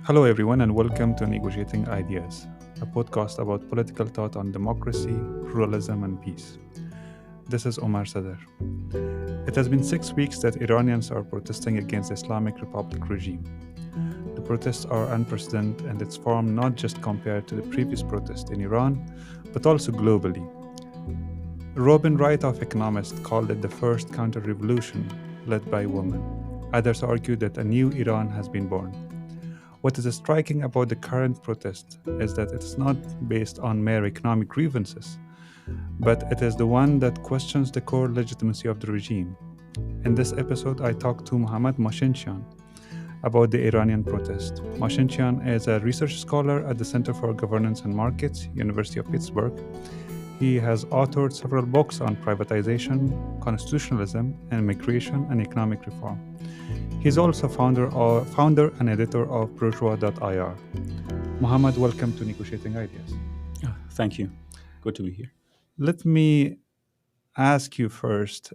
Hello, everyone, and welcome to Negotiating Ideas, a podcast about political thought on democracy, pluralism, and peace. This is Omar Sadr. It has been 6 weeks that Iranians are protesting against the Islamic Republic regime. The protests are unprecedented and its form not just compared to the previous protests in Iran, but also globally. Robin Wright of Economist called it the first counter-revolution led by women. Others argue that a new Iran has been born. What is striking about the current protest is that it is not based on mere economic grievances, but it is the one that questions the core legitimacy of the regime. In this episode, I talked to Mohamad Machine-Chain about the Iranian protest. Machine-Chain is a research scholar at the Center for Governance and Markets, University of Pittsburgh. He has authored several books on privatization, constitutionalism, immigration, and economic reform. He's also founder and editor of bourgeois.ir. Mohamad, welcome to Negotiating Ideas. Thank you. Good to be here. Let me ask you first,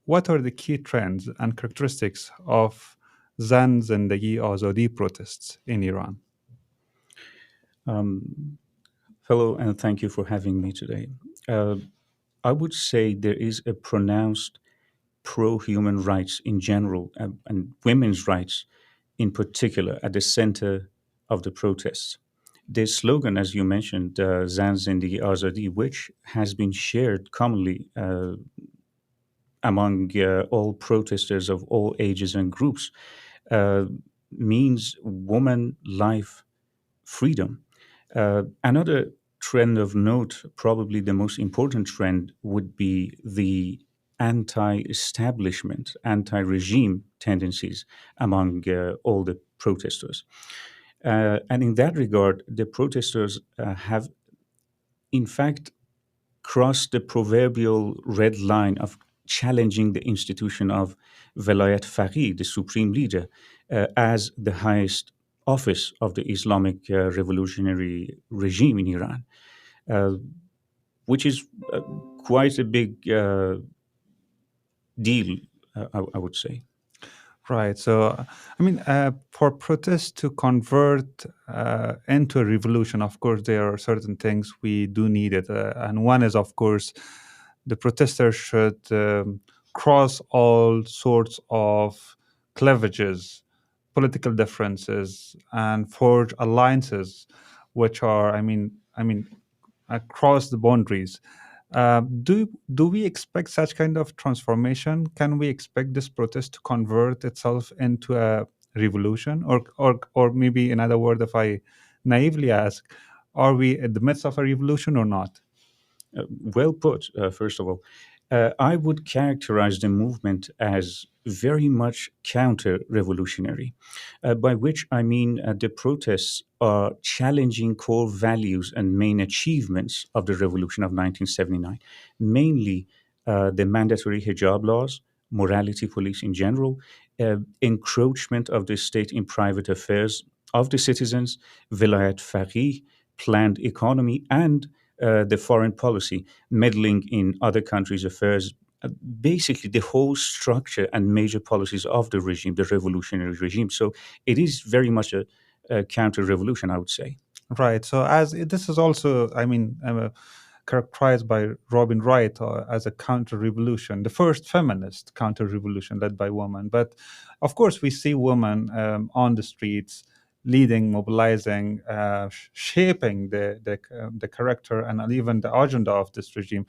what are the key trends and characteristics of Zendagi Azadi protests in Iran? Hello, and thank you for having me today. Uh, I would say there is a pronounced pro-human rights in general and women's rights in particular at the center of the protests. This slogan, as you mentioned, Zan Zendagi Azadi, which has been shared commonly among all protesters of all ages and groups, uh, means woman, life, freedom. Another trend of note, probably the most important trend, would be the anti establishment, anti regime tendencies among all the protesters. And in that regard, the protesters have, in fact, crossed the proverbial red line of challenging the institution of Velayat Faqih, the supreme leader, as the highest office of the Islamic revolutionary regime in Iran, uh, which is quite a big deal, I would say. Right. So, for protests to convert into a revolution, of course, there are certain things we do need it. And one is, of course, the protesters should cross all sorts of cleavages, political differences, and forge alliances, which are, across the boundaries. Do we expect such kind of transformation? Can we expect this protest to convert itself into a revolution, or maybe in other words, if I naively ask, are we at the midst of a revolution or not? Well put, first of all. I would characterize the movement as very much counter revolutionary, by which I mean the protests are challenging core values and main achievements of the revolution of 1979, mainly the mandatory hijab laws, morality police in general, encroachment of the state in private affairs of the citizens, vilayat faqih, planned economy, and the foreign policy, meddling in other countries' affairs, basically the whole structure and major policies of the regime, the revolutionary regime. So it is very much a counter revolution, I would say. Right. So this is also, characterized by Robin Wright as a counter-revolution, the first feminist counter-revolution led by women. But of course, we see women on the streets leading, mobilizing, shaping the character and even the agenda of this regime.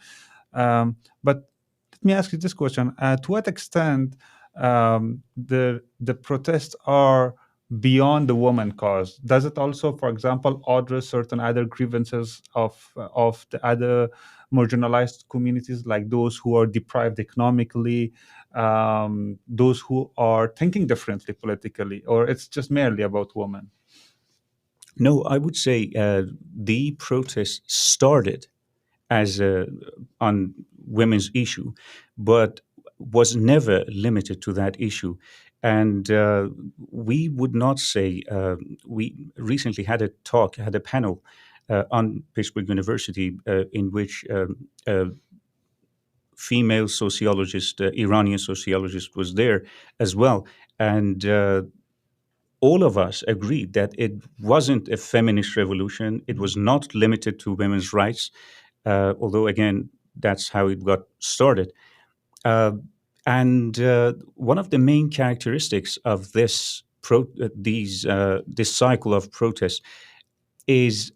But let me ask you this question: to what extent the protests are beyond the woman cause? Does it also, for example, address certain other grievances of the other marginalized communities, like those who are deprived economically, those who are thinking differently politically, or it's just merely about women? No, I would say the protest started as on women's issue, but was never limited to that issue. And we would not say we recently had a panel on Pittsburgh University in which female sociologist, Iranian sociologist, was there as well. And all of us agreed that it wasn't a feminist revolution. It was not limited to women's rights, although, again, that's how it got started. Uh, and one of the main characteristics of this cycle of protests is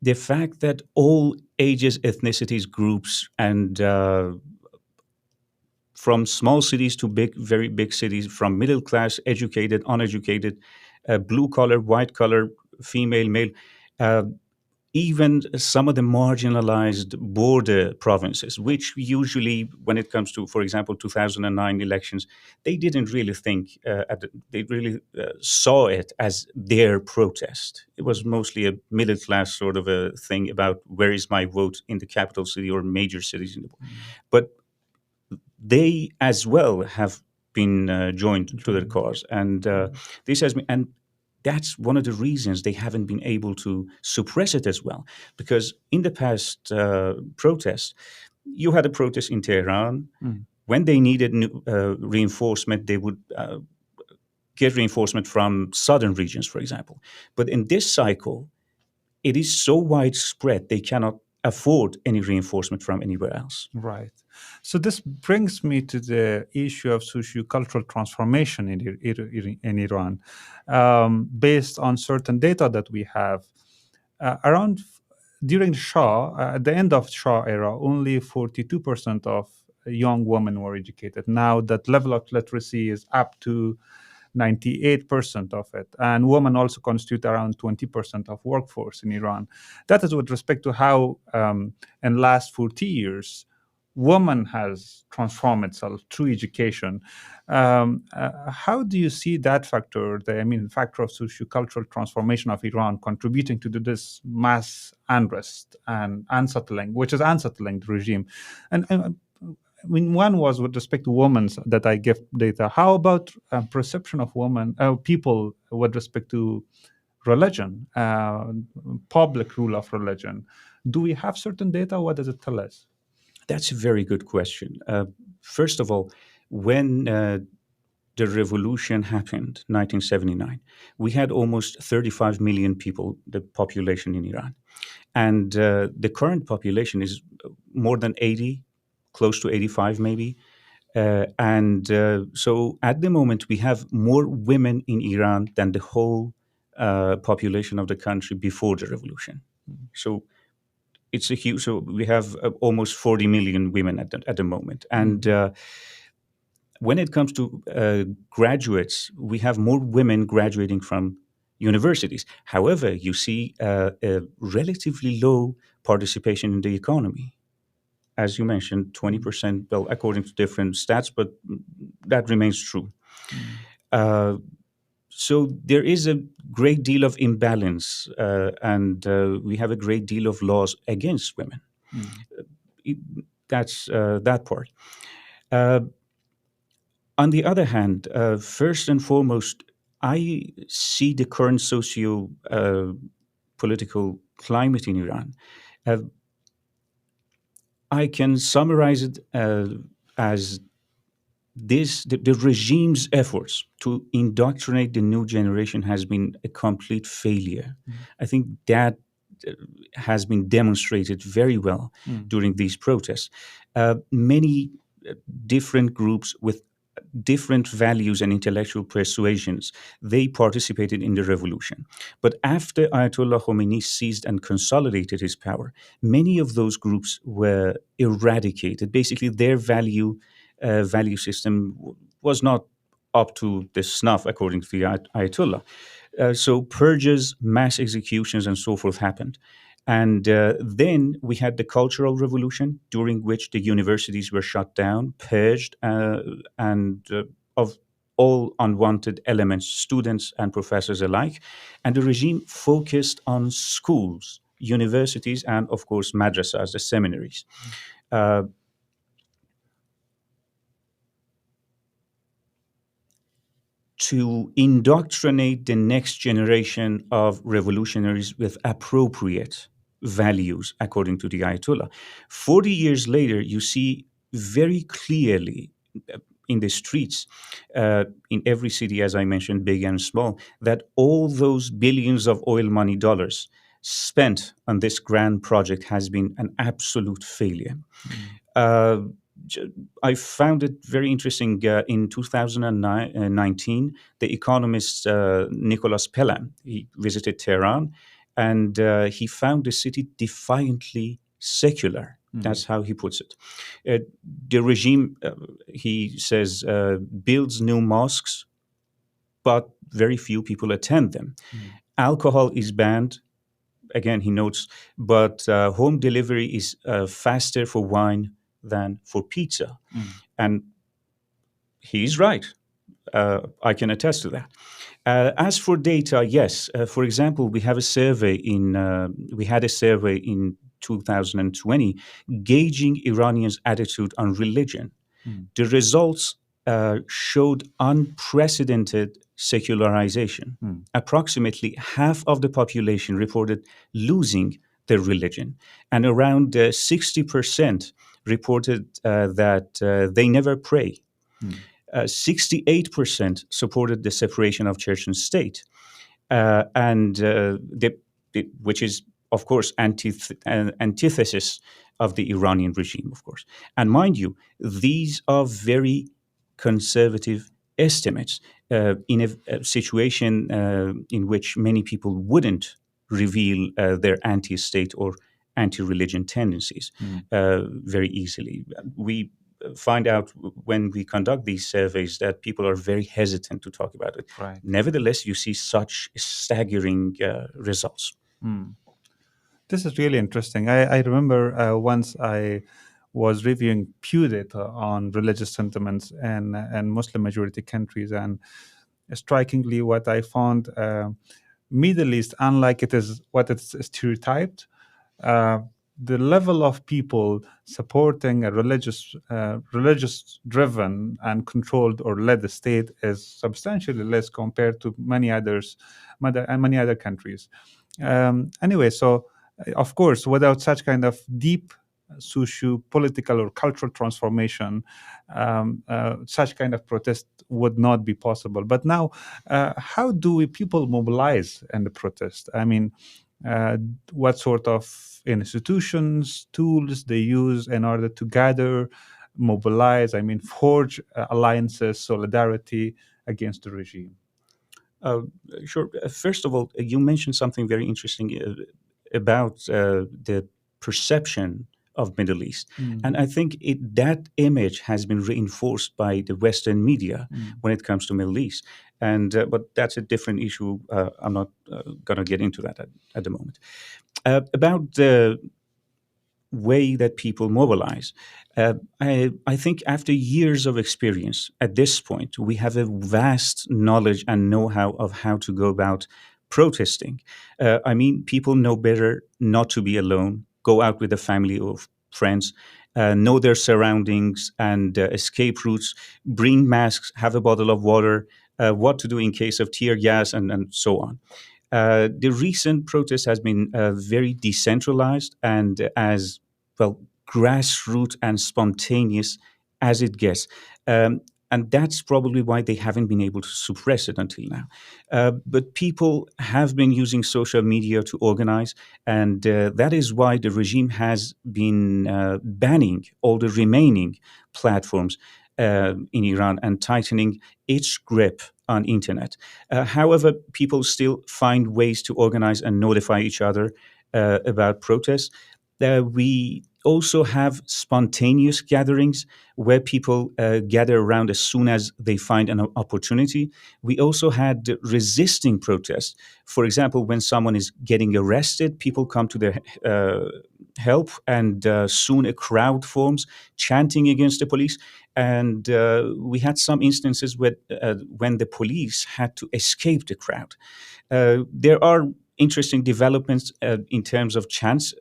the fact that all ages, ethnicities, groups, and from small cities to big, very big cities, from middle class, educated, uneducated, blue collar, white collar, female, male, uh, even some of the marginalized border provinces, which usually, when it comes to, for example, 2009 elections, they didn't really think, they really saw it as their protest. It was mostly a middle class sort of a thing about where is my vote in the capital city or major cities in the world. But they as well have been joined to the cause, and this has been, and that's one of the reasons they haven't been able to suppress it as well, because in the past protests, you had a protest in Tehran. When they needed new, reinforcement, they would get reinforcement from southern regions, for example. But in this cycle, it is so widespread they cannot afford any reinforcement from anywhere else. Right. So this brings me to the issue of socio-cultural transformation in Iran, based on certain data that we have. Around during Shah, at the end of Shah era, only 42% of young women were educated. Now that level of literacy is up to 98% of it. And women also constitute around 20% of workforce in Iran. That is with respect to how, in last 40 years, woman has transformed itself through education. How do you see that factor, factor of sociocultural transformation of Iran contributing to this mass unrest and unsettling, which is unsettling the regime? And one was with respect to women that I give data. How about perception of women, people with respect to religion, public rule of religion? Do we have certain data? What does it tell us? That's a very good question. First of all, when the revolution happened, 1979, we had almost 35 million people, the population in Iran. And the current population is more than 80, close to 85 maybe. So at the moment, we have more women in Iran than the whole population of the country before the revolution. So it's a huge. So we have almost 40 million women at the moment, and when it comes to graduates, we have more women graduating from universities. However, you see a relatively low participation in the economy. As you mentioned, 20%, well, according to different stats, but that remains true. So there is a great deal of imbalance, and we have a great deal of laws against women. That's that part. On the other hand, first and foremost, I see the current socio-political climate in Iran. I can summarize it as the regime's efforts to indoctrinate the new generation has been a complete failure. I think that has been demonstrated very well during these protests. Many different groups with different values and intellectual persuasions, they participated in the revolution. But after Ayatollah Khomeini seized and consolidated his power, many of those groups were eradicated. Basically, their value system was not up to the snuff, according to the Ayatollah. So purges, mass executions, and so forth happened. And then we had the Cultural Revolution, during which the universities were shut down, purged, and of all unwanted elements, students and professors alike. And the regime focused on schools, universities, and of course, madrasas, the seminaries. To indoctrinate the next generation of revolutionaries with appropriate values, according to the Ayatollah. 40 years later, you see very clearly in the streets, in every city, as I mentioned, big and small, that all those billions of oil money dollars spent on this grand project has been an absolute failure. Mm. Uh, I found it very interesting. In 2019, the economist Nicholas Pelham, he visited Tehran, and he found the city defiantly secular. Mm. That's how he puts it. Uh, the regime, he says, builds new mosques, but very few people attend them. Mm. Alcohol is banned. Again, he notes, but home delivery is faster for wine than for pizza. Mm. And he's right. I can attest to that. As for data, yes. For example, we had a survey in 2020 gauging Iranians' attitude on religion. Mm. The results showed unprecedented secularization. Mm. Approximately half of the population reported losing their religion, and around 60% reported that they never pray. Mm. 68% supported the separation of church and state, and which is, of course, antithesis of the Iranian regime, of course. And mind you, these are very conservative estimates in a situation in which many people wouldn't reveal their anti-state or anti-religion tendencies Mm. very easily. We find out when we conduct these surveys that people are very hesitant to talk about it. Right. Nevertheless, you see such staggering results. Mm. This is really interesting. I remember once I was reviewing Pew data on religious sentiments and Muslim majority countries, and strikingly, what I found, Middle East, unlike it is what it's stereotyped, uh, the level of people supporting a religious driven and controlled or led state is substantially less compared to many other countries. Anyway, so of course, without such kind of deep socio-political or cultural transformation, such kind of protest would not be possible. But now, how do we people mobilize in the protest? I mean, uh, what sort of institutions, tools they use in order to gather, mobilize, I mean, forge alliances, solidarity against the regime? Uh, sure. First of all, you mentioned something very interesting about the perception of Middle East, Mm. and I think that image has been reinforced by the Western media Mm. when it comes to Middle East. And but that's a different issue. I'm not going to get into that at the moment. About the way that people mobilize. I think after years of experience at this point, we have a vast knowledge and know how of how to go about protesting. I mean, people know better not to be alone, go out with a family or friends, know their surroundings and escape routes, bring masks, have a bottle of water, what to do in case of tear gas, and so on. The recent protest has been very decentralized and as well grassroots and spontaneous as it gets. And that's probably why they haven't been able to suppress it until now. But people have been using social media to organize, and that is why the regime has been banning all the remaining platforms in Iran and tightening its grip on internet. However, people still find ways to organize and notify each other about protests. We also have spontaneous gatherings where people gather around as soon as they find an opportunity. We also had resisting protests. For example, when someone is getting arrested, people come to their help, and soon a crowd forms chanting against the police. And we had some instances when the police had to escape the crowd. There are interesting developments in terms of chants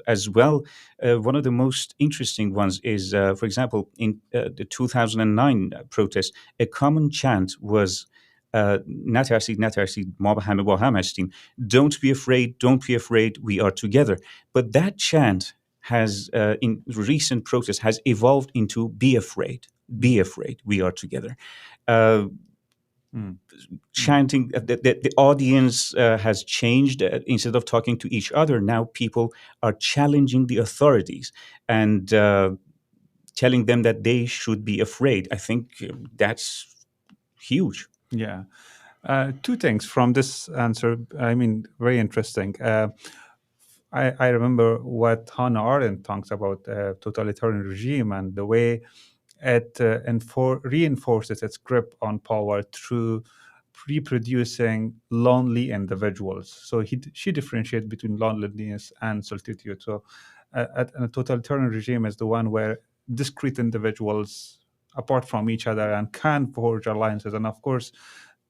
as well. One of the most interesting ones is, for example, in the 2009 protest, a common chant was نترسید نترسید ما همه با هم هستیم. Don't be afraid, we are together. But that chant has, in recent protests, has evolved into be afraid, we are together. Uh, Mm. Chanting, the audience has changed. Instead of talking to each other, now people are challenging the authorities and telling them that they should be afraid. I think that's huge. Yeah. Two things from this answer. I mean, very interesting. I remember what Hannah Arendt talks about totalitarian regime and the way it reinforces its grip on power through reproducing lonely individuals. So she differentiates between loneliness and solitude. So a totalitarian regime is the one where discrete individuals apart from each other and can forge alliances. And of course,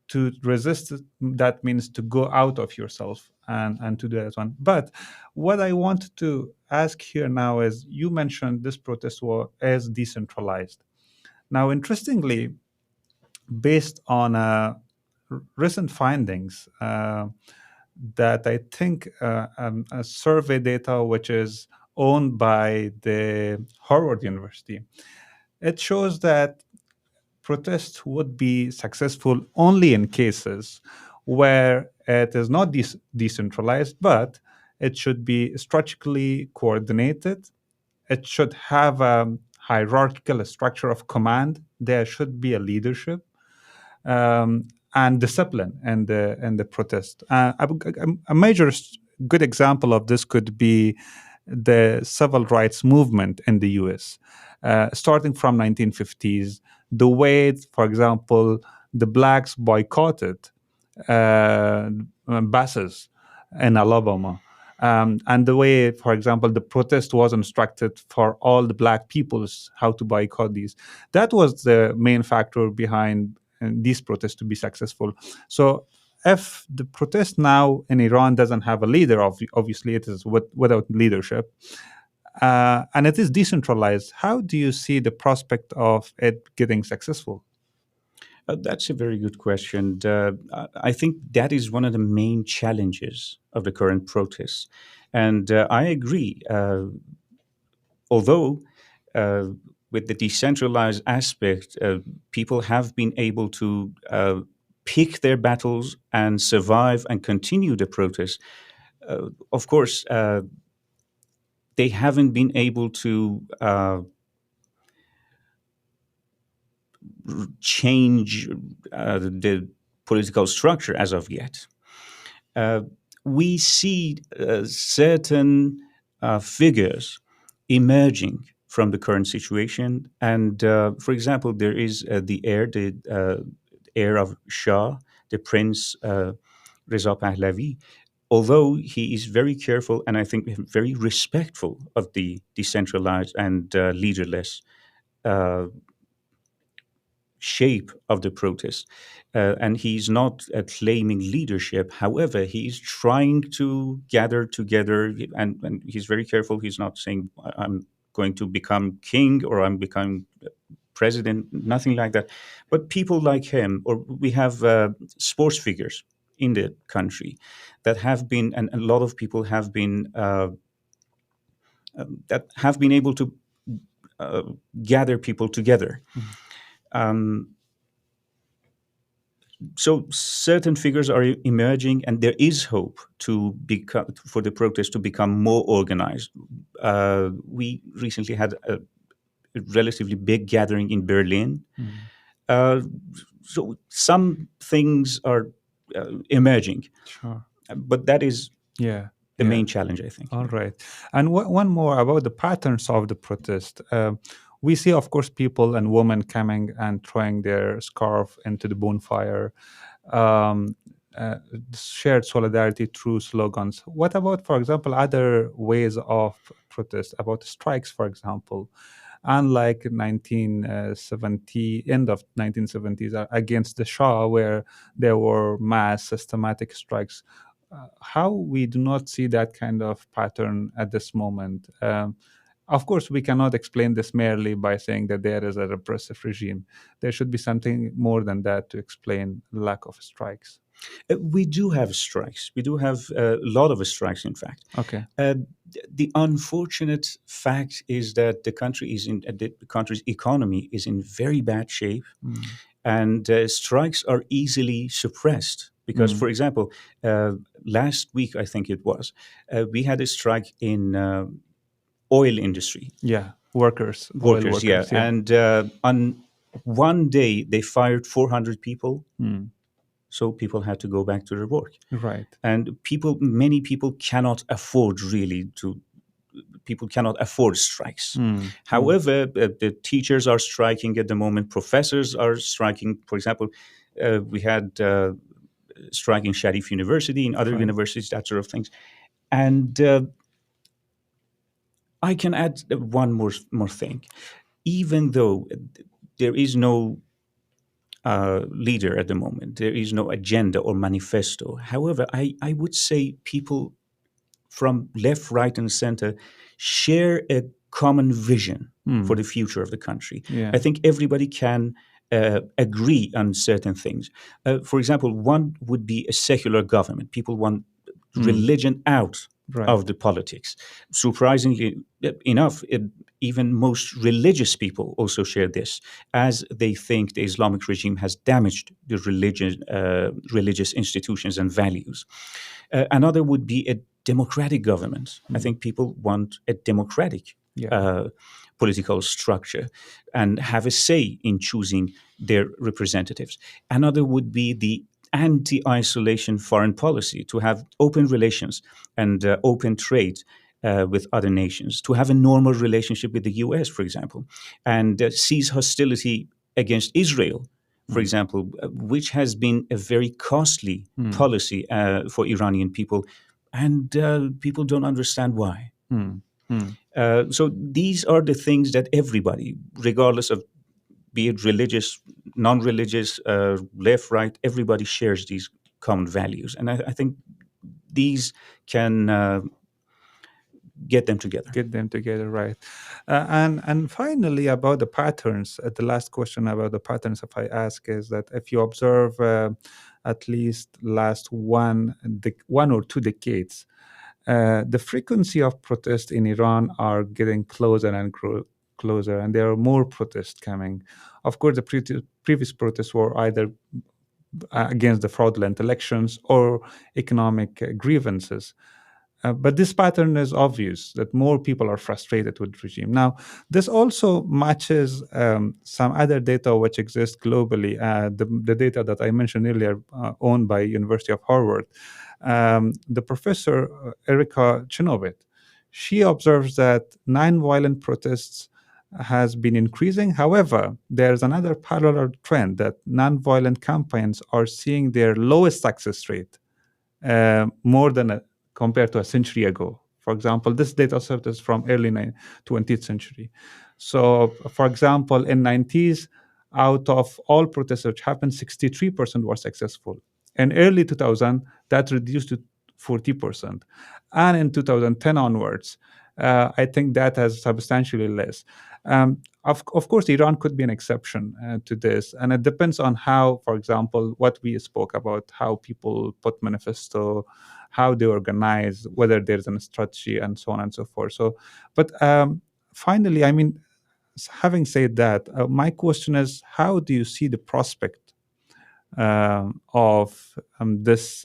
to resist that means to go out of yourself and to do that one. But what I want to ask here now is, you mentioned this protest war is decentralized. Now, interestingly, based on recent findings that I think a survey data which is owned by the Harvard University, it shows that protest would be successful only in cases where it is not decentralized, but it should be strategically coordinated. It should have a hierarchical structure of command. There should be a leadership and discipline and the protest. A major good example of this could be the civil rights movement in the U.S. Starting from 1950s, the way, for example, the blacks boycotted buses in Alabama. And the way, for example, the protest was instructed for all the black peoples how to boycott these. That was the main factor behind these protests to be successful. So if the protest now in Iran doesn't have a leader, obviously it is without leadership, and it is decentralized, how do you see the prospect of it getting successful? That's a very good question. I think that is one of the main challenges of the current protests. And I agree. Although, uh, with the decentralized aspect, people have been able to pick their battles and survive and continue the protest. Of course, they haven't been able to change the political structure as of yet. Uh, we see certain figures emerging from the current situation. And for example, there is the heir of Shah, the Prince Reza Pahlavi. Although he is very careful and I think very respectful of the decentralized and leaderless uh, shape of the protest. And he's not claiming leadership. However, he's trying to gather together, and he's very careful. He's not saying, I'm going to become king or I'm becoming president, nothing like that. But people like him, or we have sports figures in the country that have been, and a lot of people have been, that have been able to uh, gather people together. Mhm. Um, so certain figures are emerging, and there is hope to become for the protest to become more organized. We recently had a relatively big gathering in Berlin. Mhm. Uh, so some things are emerging, Sure. but that is Yeah. the Yeah. main challenge, I think. All right. And one more about the patterns of the protest. We see, of course, people and women coming and throwing their scarf into the bonfire, um, uh, shared solidarity through slogans. What about, for example, other ways of protest, about strikes, for example? Unlike 1970, end of 1970s, against the Shah, where there were mass systematic strikes, how we do not see that kind of pattern at this moment. Of course, we cannot explain this merely by saying that there is a repressive regime. There should be something more than that to explain lack of strikes. We do have strikes. We do have a lot of strikes, in fact. Okay. The unfortunate fact is that the country's economy is in very bad shape, Mm. and strikes are easily suppressed. Because, Mm. for example, last week I think it was, we had a strike in oil industry Yeah. Workers, oil workers. Yeah, workers. Yeah. and on one day they fired 400 people, Mm. so people had to go back to their work. Right. And many people cannot afford really to people cannot afford strikes. Mm. Mm. However, the teachers are striking at the moment, professors are striking. For example, we had striking Sharif University and other Right. universities, that sort of things. And I can add one more thing. Even though there is no leader at the moment, there is no agenda or manifesto. However, I would say people from left, right, and center share a common vision for Mm. the future of the country. I Yeah. think everybody can agree on certain things. For example, one would be a secular government. People want Mm. religion out of Right. the politics. Surprisingly enough, even most religious people also share this, as they think the Islamic regime has damaged the religious institutions and values. Another would be a democratic government. I Mm. think people want a democratic Yeah. uh, political structure and have a say in choosing their representatives. Another would be the anti isolation foreign policy, to have open relations and open trade. With other nations, to have a normal relationship with the US, for example, and cease hostility against Israel, for Mm. example, which has been a very costly Mm. policy for Iranian people, and people don't understand why. Mm. Mm. So these are the things that everybody, regardless of be it religious, non-religious, left, right, everybody shares these common values, and I think these can get them together. Get them together, right? And finally, about the patterns. The last question about the patterns, if I ask, is that if you observe at least last one or two decades, the frequency of protests in Iran are getting closer and closer, and there are more protests coming. Of course, the previous protests were either against the fraudulent elections or economic grievances. But this pattern is obvious that more people are frustrated with the regime. Now, this also matches some other data which exists globally. The data that I mentioned earlier, owned by University of Harvard. The professor Erika Chenoweth, she observes that nonviolent protests has been increasing. However, there's another parallel trend that nonviolent campaigns are seeing their lowest success rate more than compared to a century ago. For example, this data set is from early 20th century. So, for example, in 90s, out of all protests which happened, 63% were successful. In early 2000, that reduced to 40%. And in 2010 onwards, I think that has substantially less. Of course, Iran could be an exception to this, and it depends on how, for example, what we spoke about, how people put manifesto, how they organize, whether there's a strategy, and so on and so forth. So, but finally, I mean, having said that, my question is, how do you see the prospect of this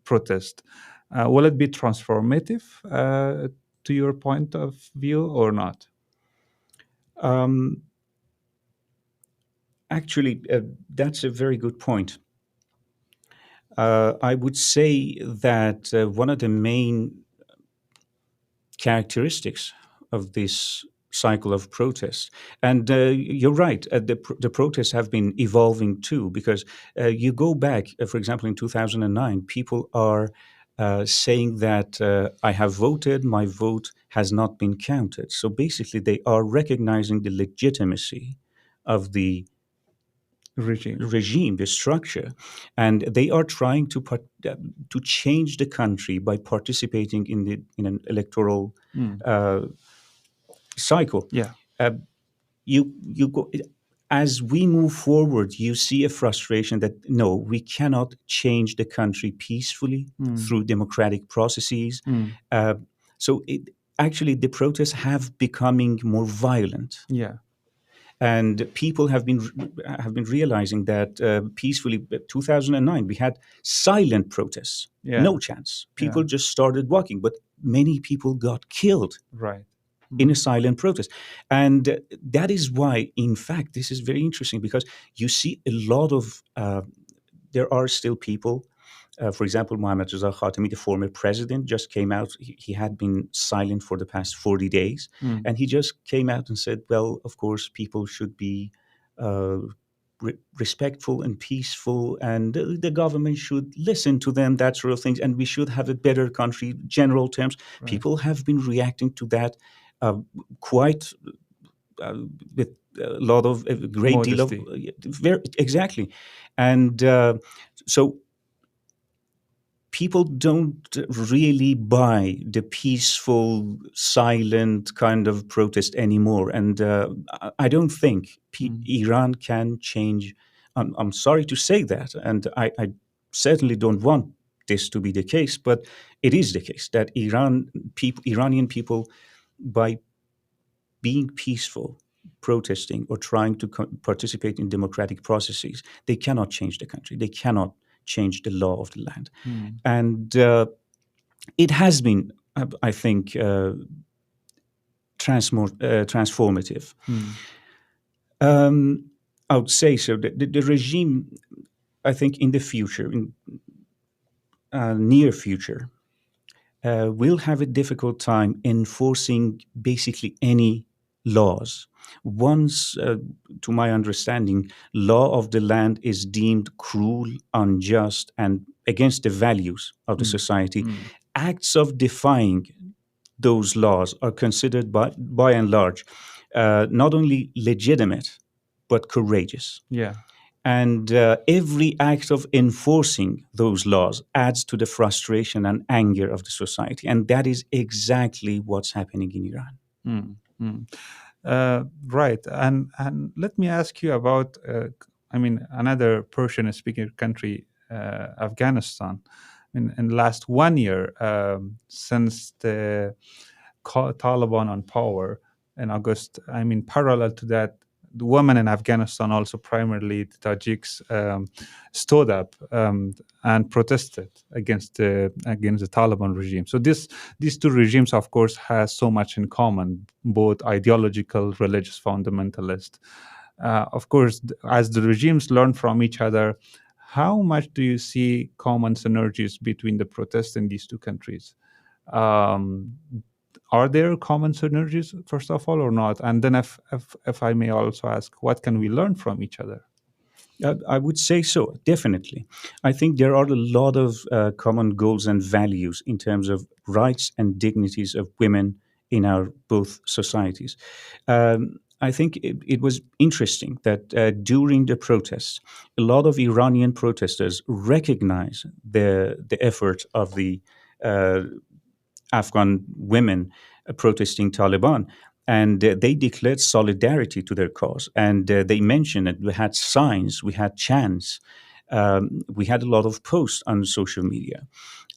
protest? Will it be transformative to your point of view or not? Um, Actually, that's a very good point. I would say that one of the main characteristics of this cycle of protests, and you're right, the protests have been evolving too, because you go back, for example, in 2009, people are saying that I have voted, my vote has not been counted. So basically, they are recognizing the legitimacy of the Regime. regime, the structure, and they are trying to change the country by participating in an electoral Mm. uh, cycle. Yeah. Uh, you go. as we move forward, you see a frustration that no, we cannot change the country peacefully Mm. through democratic processes. Mm. Uh, so actually, the protests have becoming more violent, Yeah. and people have been realizing that peacefully. 2009, we had silent protests, Yeah. no chance. Yeah. People just started walking, but many people got killed Right. in Mm. a silent protest. And that is why, in fact, this is very interesting because you see a lot of, there are still people, for example, Mohammed Khatami, the former president, just came out. He had been silent for the past 40 days. Mm. And he just came out and said, well, of course, people should be uh, respectful and peaceful, and the government should listen to them, that sort of things. And we should have a better country, general terms. Right. People have been reacting to that uh, quite uh, with a lot of a great deal of Modesty. very exactly, and so people don't really buy the peaceful, silent kind of protest anymore, and I don't think Mm. Iran can change. I'm sorry to say that, and I certainly don't want this to be the case, but it is the case that Iranian people, by being peaceful, protesting, or trying to participate in democratic processes, they cannot change the country. They cannot change the law of the land. Mm. And it has been, I think, transformative. Mm. I would say so. The regime, I think, in the future, in near future, will have a difficult time enforcing basically any laws. Once, to my understanding, law of the land is deemed cruel, unjust, and against the values of the Mm. society, Mm. acts of defying those laws are considered by and large not only legitimate, but courageous. Yeah. And every act of enforcing those laws adds to the frustration and anger of the society. And that is exactly what's happening in Iran. Mm. Mm. Right. And let me ask you about, I mean, another Persian-speaking country, Afghanistan. In the last 1 year, since the Taliban on power in August, I mean, parallel to that, the women in Afghanistan, also primarily the Tajiks, stood up and protested against the Taliban regime. So these two regimes, of course, has so much in common, both ideological, religious, fundamentalist. Of course, as the regimes learn from each other, how much do you see common synergies between the protests in these two countries? Um, are there common synergies, first of all, or not? And then, if I may also ask, what can we learn from each other? I would say so, definitely. I think there are a lot of common goals and values in terms of rights and dignities of women in our both societies. I think it was interesting that during the protests, a lot of Iranian protesters recognize the effort of the uh, Afghan women protesting Taliban. And they declared solidarity to their cause. And they mentioned that we had signs, we had chants, we had a lot of posts on social media.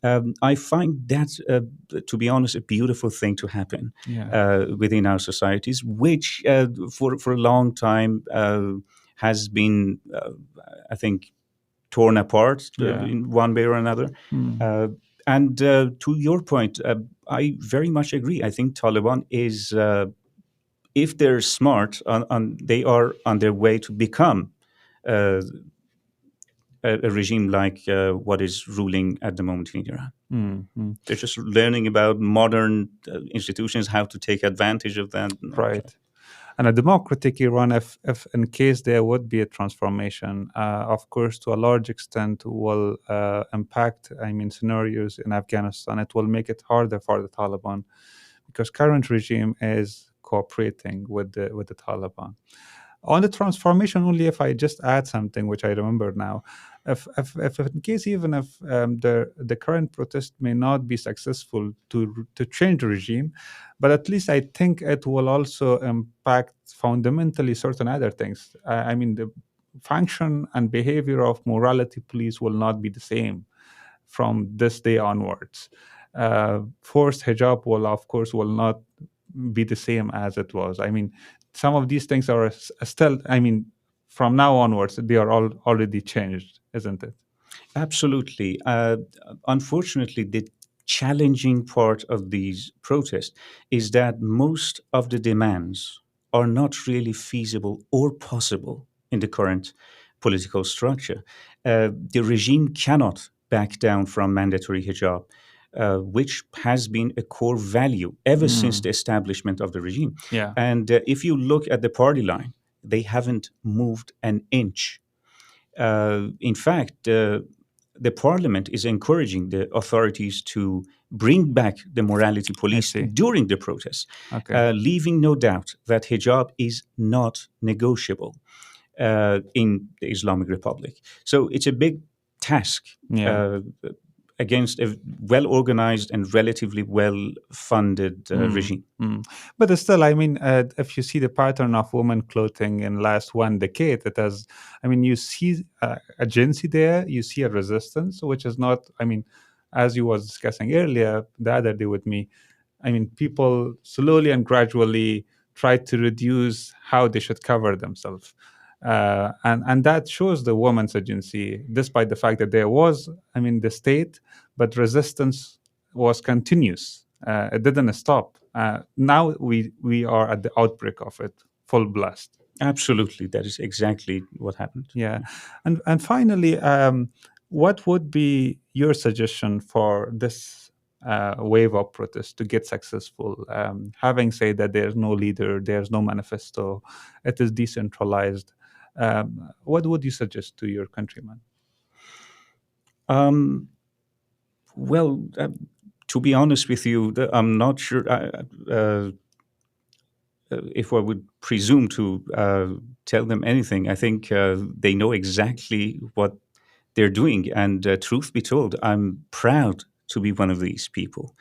I find that, to be honest, a beautiful thing to happen Yeah. within our societies, which for a long time has been, I think, torn apart Yeah. in one way or another. Mm. Uh, and to your point, I very much agree. I think Taliban is, if they're smart, they are on their way to become uh, a regime like what is ruling at the moment in Iran. Mm. Mm. They're just learning about modern institutions, how to take advantage of that. And all of that. Right. And a democratic Iran, if in case there would be a transformation, of course, to a large extent, will impact, I mean, scenarios in Afghanistan. It will make it harder for the Taliban because current regime is cooperating with the Taliban. On the transformation, only if I just add something which I remember now, if in case even if the current protest may not be successful to change the regime, but at least I think it will also impact fundamentally certain other things. I mean, the function and behavior of morality police will not be the same from this day onwards. Forced hijab will, of course, will not be the same as it was. I mean, some of these things are still. I mean, from now onwards, they are all already changed, isn't it? Absolutely. Unfortunately, the challenging part of these protests is that most of the demands are not really feasible or possible in the current political structure. The regime cannot back down from mandatory hijab, which has been a core value ever since Mm, the establishment of the regime. yeah, And if you look at the party line, they haven't moved an inch. In fact, the parliament is encouraging the authorities to bring back the morality I police see. during the protests, Okay. leaving no doubt that hijab is not negotiable in the Islamic Republic. So it's a big task Yeah. uh, against a well organized and relatively well funded Mm, regime. mm. But still, I mean, if you see the pattern of women clothing in last one decade, it has. I mean, you see agency there, you see a resistance, which is not. I mean, as you was discussing earlier the other day with me, I mean, people slowly and gradually try to reduce how they should cover themselves. And that shows the woman's agency, despite the fact that there was, I mean, the state, but resistance was continuous. It didn't stop. Now we are at the outbreak of it, full blast. Absolutely, that is exactly what happened. Yeah, and finally, what would be your suggestion for this wave of protest to get successful? Having said that, there's no leader, there's no manifesto, it is decentralized. What would you suggest to your countrymen? Um, well, to be honest with you, I'm not sure if I would presume to tell them anything. I think they know exactly what they're doing. And truth be told, I'm proud to be one of these people.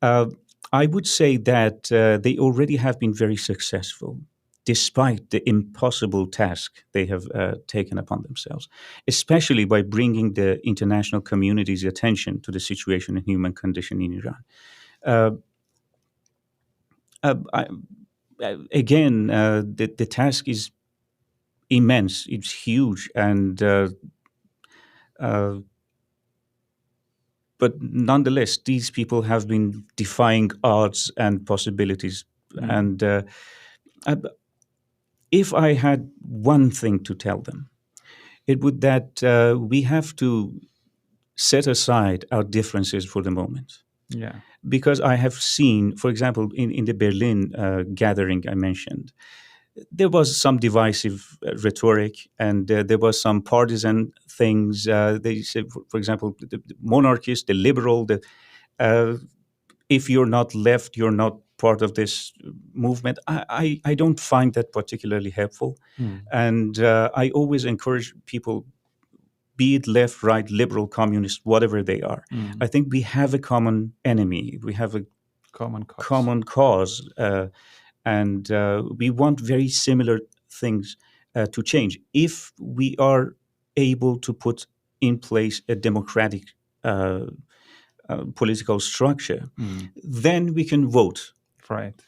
Uh, I would say that they already have been very successful, despite the impossible task they have taken upon themselves, especially by bringing the international community's attention to the situation and human condition in Iran. Uh, I, again, the task is immense. It's huge, and uh, but nonetheless, these people have been defying odds and possibilities. Mm, And uh, if I had one thing to tell them, it would that we have to set aside our differences for the moment. yeah. Because I have seen, for example, in the Berlin gathering I mentioned, there was some divisive rhetoric and there was some partisan things. They said, for example, the monarchist, the liberal, uh, if you're not left, you're not part of this movement. I don't find that particularly helpful. Mm, And I always encourage people, be it left, right, liberal, communist, whatever they are. I mm. think we have a common enemy. We have a Common cause. common cause. And we want very similar things to change. If we are able to put in place a democratic uh, political structure, Mm, then we can vote right.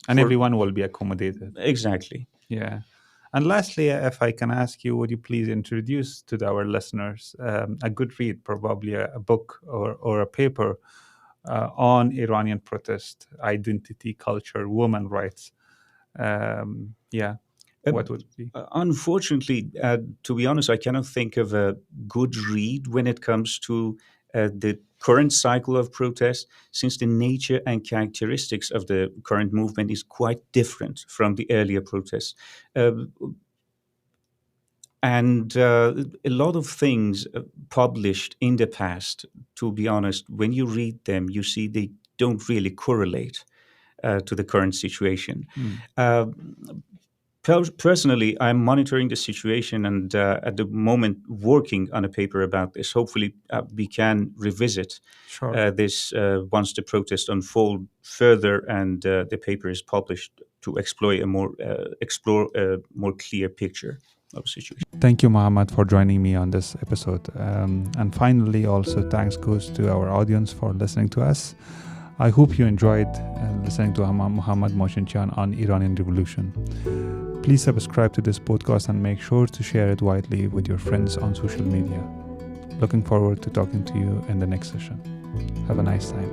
And for everyone will be accommodated. exactly. Yeah. And lastly, if I can ask you, would you please introduce to our listeners a good read, probably a book or a paper on Iranian protest, identity, culture, women rights? Yeah, Uh, what would it be? Unfortunately, to be honest, I cannot think of a good read when it comes to the current cycle of protest, since the nature and characteristics of the current movement is quite different from the earlier protests. Uh, and a lot of things published in the past, to be honest, when you read them, you see they don't really correlate to the current situation. Mm, Uh, Personally, I'm monitoring the situation and at the moment working on a paper about this. Hopefully, we can revisit Sure. this once the protests unfold further and the paper is published to explore a more clear picture of the situation. Thank you, Mohamad, for joining me on this episode. And finally, also thanks goes to our audience for listening to us. I hope you enjoyed listening to Mohamad Machine-Chain on Iranian Revolution. Please subscribe to this podcast and make sure to share it widely with your friends on social media. Looking forward to talking to you in the next session. Have a nice time.